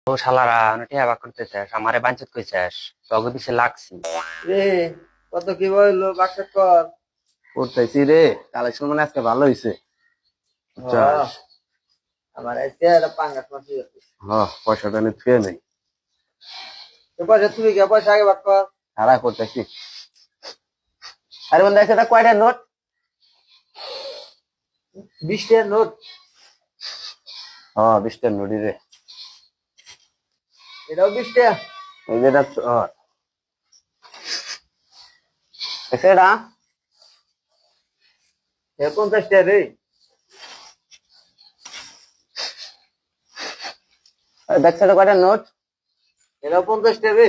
ও শালারা টিয়া বাক করতেছিস আমারে বাঞ্চিত কইছিস তগে পিছে লাগছি রে কত কি বললো বাক্সা কর। করতেছি রে, কালেকশন মানে আজকে ভালো হয়েছে। হ্যাঁ, আমার আজকে একটা পাঙ্গাস মাছ হয়েছে। হ্যাঁ, পয়সাটা নিয়ে থুয়ে নেই, তো পয়সা তুমি কে পয়সা আগে বাক কর। হারা করতেছি। আরে বন্ধু, একটা কয়টা নোট? 20 টাকার নোট। হ্যাঁ, 20টা নোটই রে। এটাও 20 টাকা। এই যেটা সেটা এ 50 টাকা রে। দেখছো তো কয়টা নোট? এটাও 50 টাকা রে।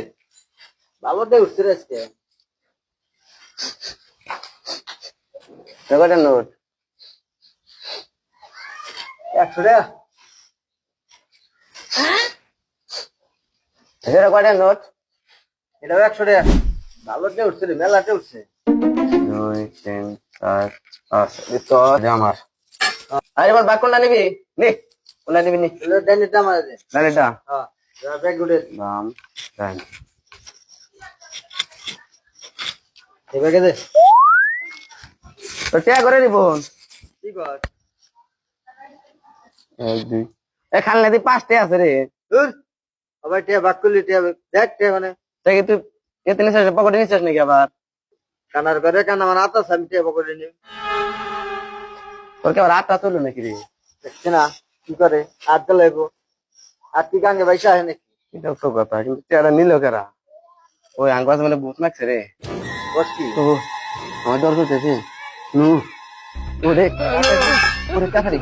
ভালো দিয়ে উঠছে রে আজকে। কয়টা নোট? 100 টাকা। সেটা কয়টা নোট? এটাও 100 টাকা। ভালো দিয়ে উঠছে রে, মেলাতে উঠছে। 2 3 4 5 তো আমার। আরে বল, বাক কোনটা নিবি? নে, কোনটা নিবি নি? এলো ডেনিটা মারা দে। এটা হ্যাঁ, এবার ব্যাগ গুডে। দাম দেন। এই ব্যাগে দে। তো টিয়া করে দিব। কি কর? 1 2 খালনা দি 5টা আছে রে। দূর। আবার টাকা বাক করলি টাকা দেখ টাকা মানে তাই তুই এতে নিছিস, পকেটে নিছিস নাকি আবার? কানার করে কানা মানে আতা আমি টাকা পকেটে নি। তোর কি আবার আটটা চলো নাকি রে? দেখছি না কি করে হাত গেলাইব। আর কি গাঙ্গে পয়সা আছে নাকি? এটাও তো কথা, কিন্তু টিয়াটা নিল কারা? ওই আঙ্গাজ মানে বুক লাগছে রে। বসছি তো আমার দর করতেছি নু ওরে ওরে কাফারি।